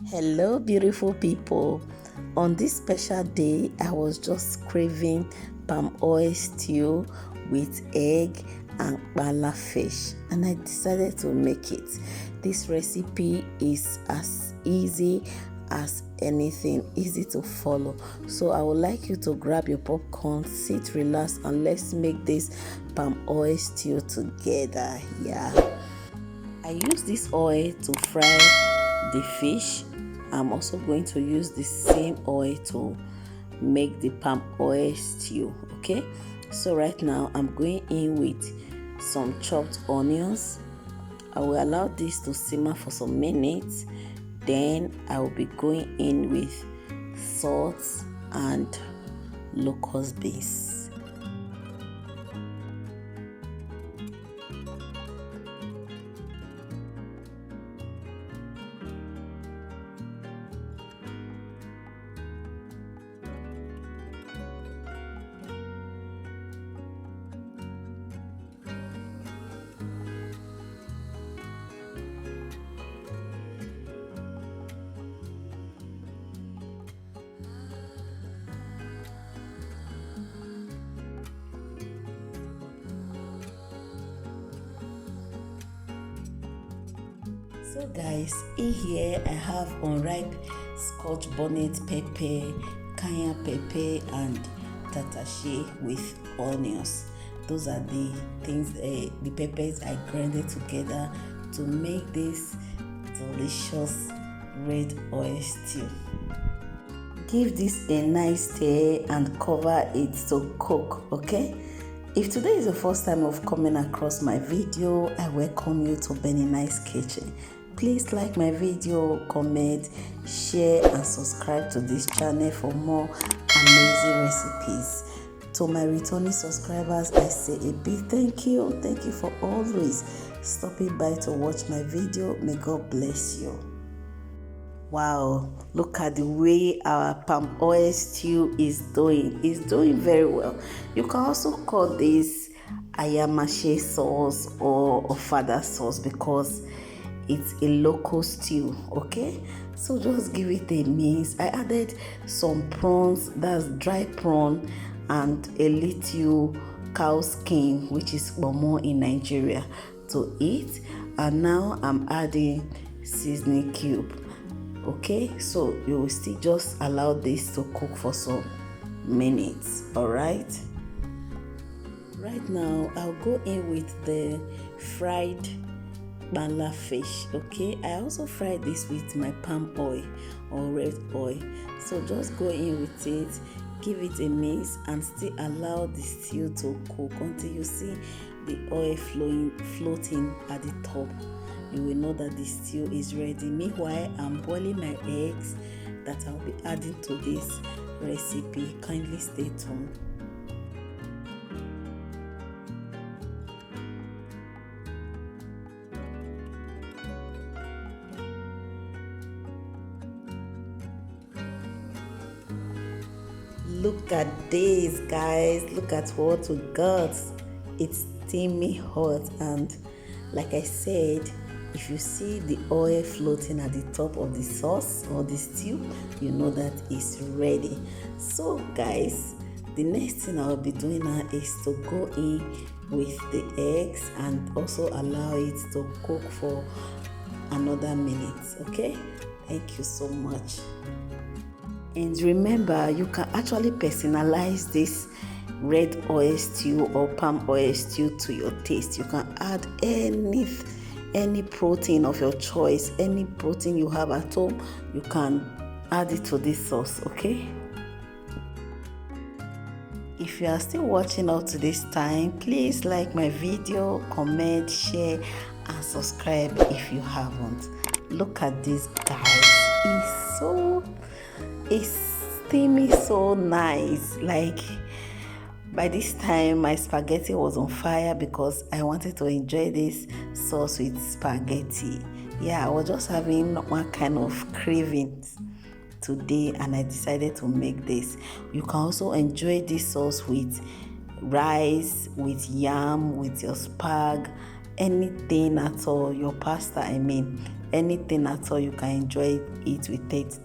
Hello, beautiful people. On this special day, I was just craving palm oil stew with egg and bala fish, and I decided to make it. This recipe is as easy as anything, easy to follow. So I would like you to grab your popcorn, sit, relax, and let's make this palm oil stew together. Yeah. I use this oil to fry the fish. I'm also going to use the same oil to make the palm oil stew. Okay, so right now I'm going in with some chopped onions. I will allow this to simmer for some minutes. Then I will be going in with salt and locus beans. So guys, in here I have unripe scotch bonnet pepper, cayenne pepper and tatashe with onions. Those are the things, the peppers I grinded together to make this delicious red oil stew. Give this a nice stir and cover it to cook, okay? If today is the first time of coming across my video, I welcome you to Benny Nice Kitchen. Please like my video, comment, share and subscribe to this channel for more amazing recipes. To my returning subscribers, I say a big thank you. Thank you for always stopping by to watch my video. May God bless you. Wow, look at the way our palm oil stew is doing. It's doing very well. You can also call this ayamashi sauce or fada sauce because it's a local stew. Okay, so just give it a mix. I added some prawns, that's dry prawn, and a little cow skin, which is Kpomo in Nigeria, to eat. And now I'm adding seasoning cube. Okay, so you will still just allow this to cook for some minutes. All right, now I'll go in with the fried bala fish. Okay, I also fried this with my palm oil or red oil. So just go in with it, give it a mix and still allow the stew to cook until you see the oil floating at the top. You will know that the stew is ready. Meanwhile, I'm boiling my eggs that I'll be adding to this recipe. Kindly stay tuned. Look at this, guys. Look at what we got. It's steamy hot, and like I said, if you see the oil floating at the top of the sauce or the stew, you know that it's ready. So guys, the next thing I'll be doing now is to go in with the eggs and also allow it to cook for another minute. Okay, thank you so much. And remember, you can actually personalize this red oil stew or palm oil stew to your taste. You can add any protein of your choice, any protein you have at home, you can add it to this sauce. Okay, if you are still watching up to this time, please like my video, comment, share and subscribe if you haven't. Look at this, guys. It's steamy, so nice. Like, by this time my spaghetti was on fire because I wanted to enjoy this sauce with spaghetti. Yeah, I was just having one kind of cravings today and I decided to make this. You can also enjoy this sauce with rice, with yam, with your spag, anything at all, your pasta, anything at all, you can enjoy it with it.